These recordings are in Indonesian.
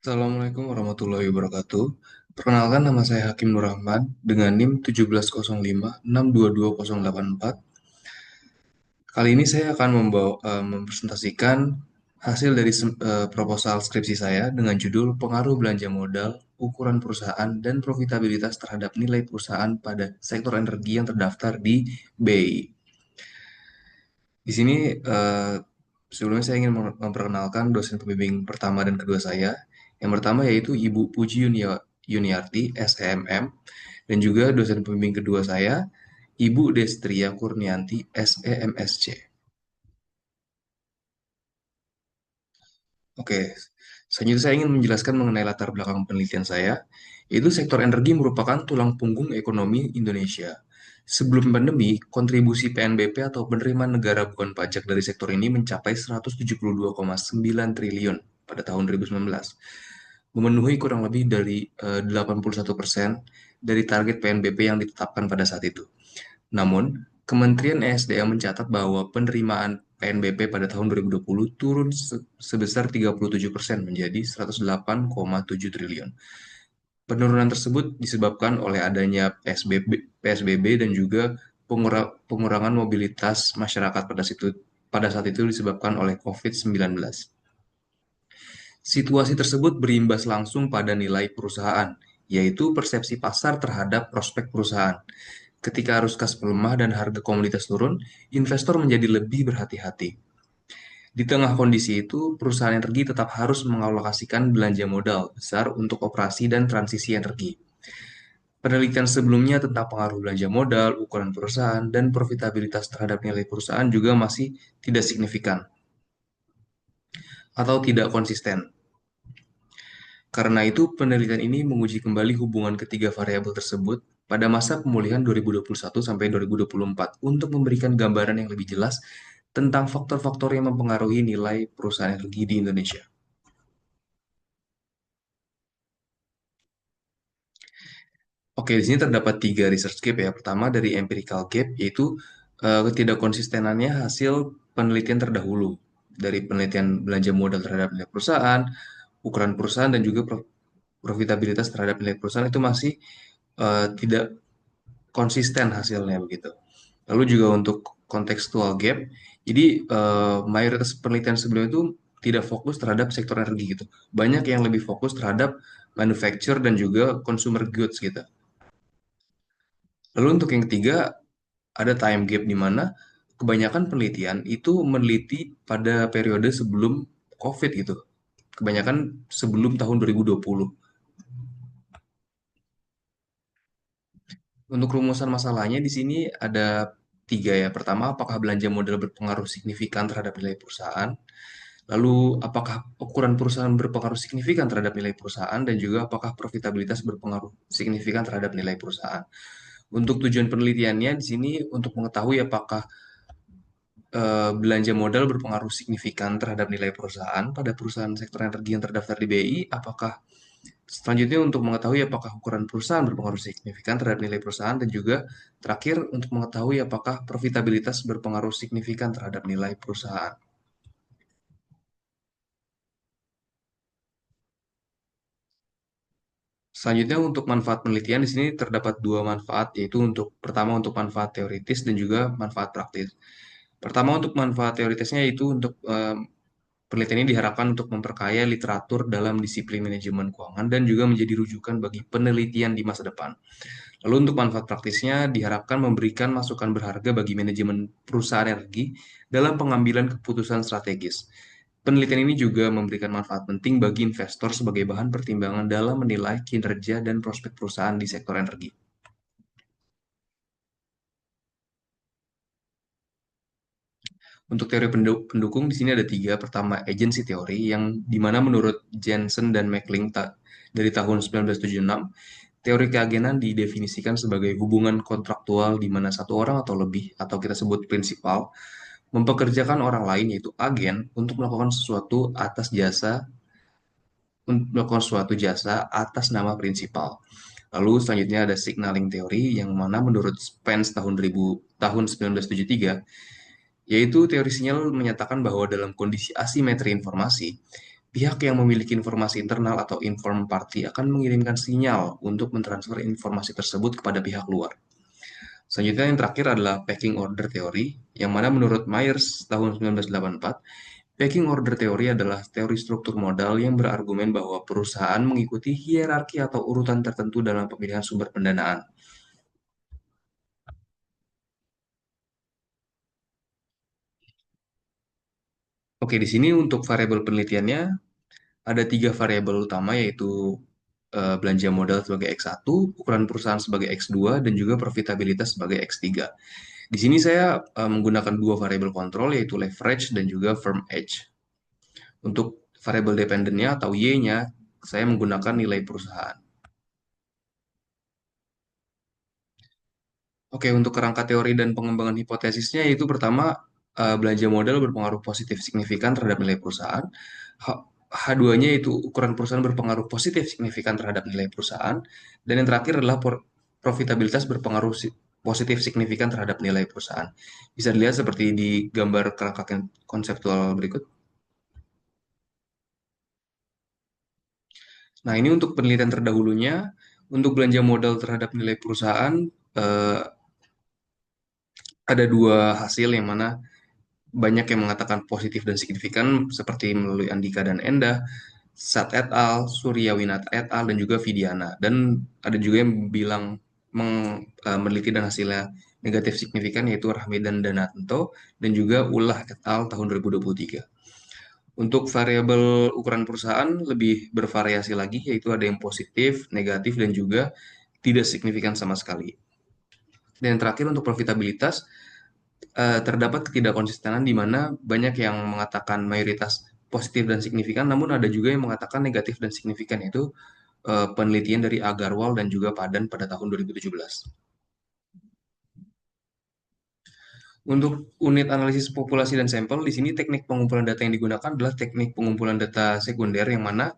Assalamualaikum warahmatullahi wabarakatuh. Perkenalkan nama saya Hakim Nur Ahmad dengan NIM 1705622084. Kali ini saya akan mempresentasikan hasil dari proposal skripsi saya dengan judul Pengaruh Belanja Modal, Ukuran Perusahaan, dan Profitabilitas terhadap Nilai Perusahaan pada Sektor Energi yang terdaftar di BI. Di sini sebelumnya saya ingin memperkenalkan dosen pembimbing pertama dan kedua saya. Yang pertama yaitu Ibu Puji Yuniarti, SEMM, dan juga dosen pembimbing kedua saya, Ibu Destria Kurnianti, SEMSC. Oke, selanjutnya saya ingin menjelaskan mengenai latar belakang penelitian saya, yaitu sektor energi merupakan tulang punggung ekonomi Indonesia. Sebelum pandemi, kontribusi PNBP atau penerimaan negara bukan pajak dari sektor ini mencapai 172,9 triliun pada tahun 2019, memenuhi kurang lebih dari 81% dari target PNBP yang ditetapkan pada saat itu. Namun, Kementerian ESDM mencatat bahwa penerimaan PNBP pada tahun 2020 turun sebesar 37% menjadi 108,7 triliun. Penurunan tersebut disebabkan oleh adanya PSBB dan juga pengurangan mobilitas masyarakat pada saat itu disebabkan oleh COVID-19. Situasi tersebut berimbas langsung pada nilai perusahaan, yaitu persepsi pasar terhadap prospek perusahaan. Ketika arus kas melemah dan harga komoditas turun, investor menjadi lebih berhati-hati. Di tengah kondisi itu, perusahaan energi tetap harus mengalokasikan belanja modal besar untuk operasi dan transisi energi. Penelitian sebelumnya tentang pengaruh belanja modal, ukuran perusahaan, dan profitabilitas terhadap nilai perusahaan juga masih tidak signifikan atau tidak konsisten. Karena itu, penelitian ini menguji kembali hubungan ketiga variabel tersebut pada masa pemulihan 2021 sampai 2024 untuk memberikan gambaran yang lebih jelas tentang faktor-faktor yang mempengaruhi nilai perusahaan energi di Indonesia. Oke, di sini terdapat tiga research gap ya. Pertama dari empirical gap, yaitu ketidakkonsistenannya hasil penelitian terdahulu. Dari penelitian belanja modal terhadap nilai perusahaan, ukuran perusahaan, dan juga profitabilitas terhadap nilai perusahaan itu masih tidak konsisten hasilnya begitu. Lalu juga untuk contextual gap, jadi mayoritas penelitian sebelumnya itu tidak fokus terhadap sektor energi gitu. Banyak yang lebih fokus terhadap manufacture dan juga consumer goods gitu. Lalu untuk yang ketiga, ada time gap di mana kebanyakan penelitian itu meneliti pada periode sebelum COVID gitu. Kebanyakan sebelum tahun 2020. Untuk rumusan masalahnya di sini ada tiga ya. Pertama, apakah belanja modal berpengaruh signifikan terhadap nilai perusahaan? Lalu, apakah ukuran perusahaan berpengaruh signifikan terhadap nilai perusahaan? Dan juga apakah profitabilitas berpengaruh signifikan terhadap nilai perusahaan? Untuk tujuan penelitiannya di sini untuk mengetahui apakah belanja modal berpengaruh signifikan terhadap nilai perusahaan pada perusahaan sektor energi yang terdaftar di BI, apakah selanjutnya untuk mengetahui apakah ukuran perusahaan berpengaruh signifikan terhadap nilai perusahaan dan juga terakhir untuk mengetahui apakah profitabilitas berpengaruh signifikan terhadap nilai perusahaan. Selanjutnya untuk manfaat penelitian di sini terdapat dua manfaat yaitu untuk pertama untuk manfaat teoritis dan juga manfaat praktis. Pertama untuk manfaat teoritisnya yaitu untuk penelitian ini diharapkan untuk memperkaya literatur dalam disiplin manajemen keuangan dan juga menjadi rujukan bagi penelitian di masa depan. Lalu untuk manfaat praktisnya diharapkan memberikan masukan berharga bagi manajemen perusahaan energi dalam pengambilan keputusan strategis. Penelitian ini juga memberikan manfaat penting bagi investor sebagai bahan pertimbangan dalam menilai kinerja dan prospek perusahaan di sektor energi. Untuk teori pendukung di sini ada tiga. Pertama, agency teori yang dimana menurut Jensen dan Mackling dari tahun 1976, teori keagenan didefinisikan sebagai hubungan kontraktual di mana satu orang atau lebih, atau kita sebut prinsipal, mempekerjakan orang lain yaitu agen untuk melakukan suatu jasa atas nama prinsipal. Lalu selanjutnya ada signaling teori yang mana menurut Spence tahun 1973, yaitu teori sinyal menyatakan bahwa dalam kondisi asimetri informasi, Pihak yang memiliki informasi internal atau informed party akan mengirimkan sinyal untuk mentransfer informasi tersebut kepada pihak luar. Selanjutnya yang terakhir adalah pecking order theory, yang mana menurut Myers tahun 1984, pecking order theory adalah teori struktur modal yang berargumen bahwa perusahaan mengikuti hierarki atau urutan tertentu dalam pemilihan sumber pendanaan. Oke, di sini untuk variabel penelitiannya ada tiga variabel utama yaitu belanja modal sebagai X1, ukuran perusahaan sebagai X2, dan juga profitabilitas sebagai X3. Di sini saya menggunakan dua variabel kontrol yaitu leverage dan juga firm edge. Untuk variabel dependennya atau Y-nya, saya menggunakan nilai perusahaan. Oke, untuk kerangka teori dan pengembangan hipotesisnya yaitu pertama, belanja modal berpengaruh positif signifikan terhadap nilai perusahaan. H- H2-nya yaitu ukuran perusahaan berpengaruh positif signifikan terhadap nilai perusahaan. Dan yang terakhir adalah profitabilitas berpengaruh positif signifikan terhadap nilai perusahaan. Bisa dilihat seperti di gambar kerangka konseptual berikut. Nah, ini untuk penelitian terdahulunya, untuk belanja modal terhadap nilai perusahaan, eh, ada dua hasil yang mana banyak yang mengatakan positif dan signifikan seperti melalui Andika dan Endah, Sat et al, Suryawinata et al, dan juga Vidiana. Dan ada juga yang bilang meneliti dan hasilnya negatif signifikan yaitu Rahmi dan Dananto dan juga Ulah et al tahun 2023. Untuk variabel ukuran perusahaan lebih bervariasi lagi yaitu ada yang positif, negatif, dan juga tidak signifikan sama sekali. Dan yang terakhir untuk profitabilitas, terdapat ketidakkonsistenan di mana banyak yang mengatakan mayoritas positif dan signifikan, namun ada juga yang mengatakan negatif dan signifikan, itu penelitian dari Agarwal dan juga Padan pada tahun 2017. Untuk unit analisis populasi dan sampel, di sini teknik pengumpulan data yang digunakan adalah teknik pengumpulan data sekunder yang mana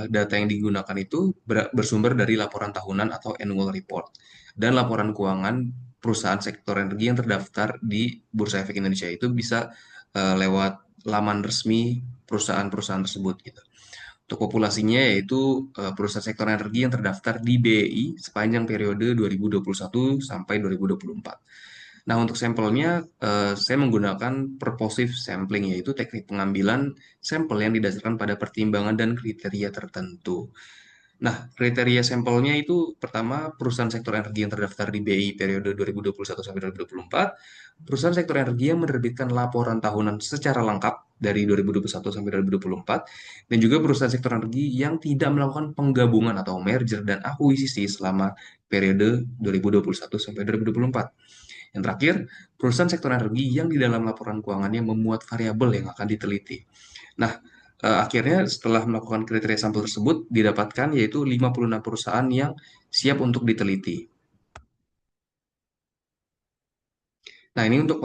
data yang digunakan itu bersumber dari laporan tahunan atau annual report dan laporan keuangan perusahaan sektor energi yang terdaftar di Bursa Efek Indonesia itu bisa lewat laman resmi perusahaan-perusahaan tersebut gitu. Untuk populasinya yaitu perusahaan sektor energi yang terdaftar di BEI sepanjang periode 2021 sampai 2024. Nah, untuk sampelnya, saya menggunakan purposive sampling, yaitu teknik pengambilan sampel yang didasarkan pada pertimbangan dan kriteria tertentu. Nah, kriteria sampelnya itu pertama, perusahaan sektor energi yang terdaftar di BI periode 2021 sampai 2024, perusahaan sektor energi yang menerbitkan laporan tahunan secara lengkap dari 2021 sampai 2024, dan juga perusahaan sektor energi yang tidak melakukan penggabungan atau merger dan akuisisi selama periode 2021 sampai 2024. Yang terakhir, perusahaan sektor energi yang di dalam laporan keuangannya memuat variabel yang akan diteliti. Nah, akhirnya setelah melakukan kriteria sampel tersebut didapatkan yaitu 56 perusahaan yang siap untuk diteliti. Nah, ini untuk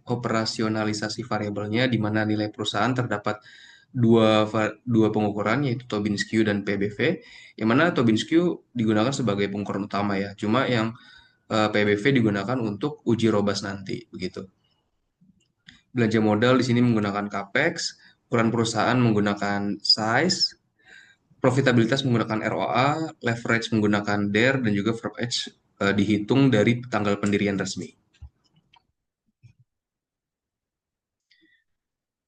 operasionalisasi variabelnya di mana nilai perusahaan terdapat dua pengukuran yaitu Tobin-Skew dan PBV, yang mana Tobin-Skew digunakan sebagai pengukuran utama ya. Cuma yang PBV digunakan untuk uji robas nanti begitu. Belanja modal di sini menggunakan capex, ukuran perusahaan menggunakan size, profitabilitas menggunakan ROA, leverage menggunakan DER, dan juga verb edge dihitung dari tanggal pendirian resmi.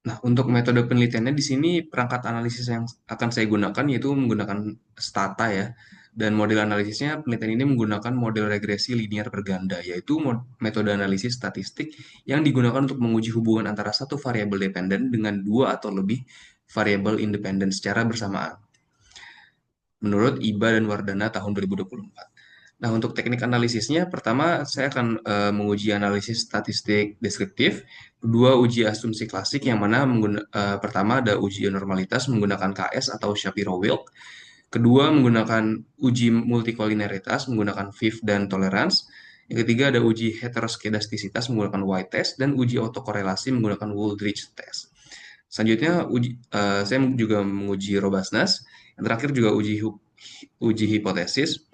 Nah, untuk metode penelitiannya di sini perangkat analisis yang akan saya gunakan yaitu menggunakan Stata ya. Dan model analisisnya penelitian ini menggunakan model regresi linear berganda, yaitu metode analisis statistik yang digunakan untuk menguji hubungan antara satu variabel dependen dengan dua atau lebih variabel independen secara bersamaan. Menurut Iba dan Wardana tahun 2024. Nah, untuk teknik analisisnya, pertama saya akan menguji analisis statistik deskriptif, kedua uji asumsi klasik yang mana pertama ada uji normalitas menggunakan KS atau Shapiro-Wilk, kedua menggunakan uji multikoliniaritas menggunakan FIF dan tolerance, yang ketiga ada uji heteroskedastisitas menggunakan White test dan uji autokorelasi menggunakan Wooldridge test. Selanjutnya saya juga menguji robustness, yang terakhir juga uji hipotesis,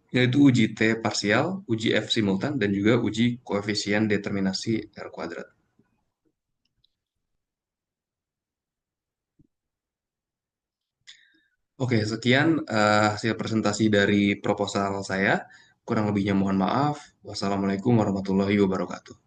yaitu uji T parsial, uji F simultan, dan juga uji koefisien determinasi R kuadrat. Oke, sekian hasil presentasi dari proposal saya. Kurang lebihnya mohon maaf. Wassalamualaikum warahmatullahi wabarakatuh.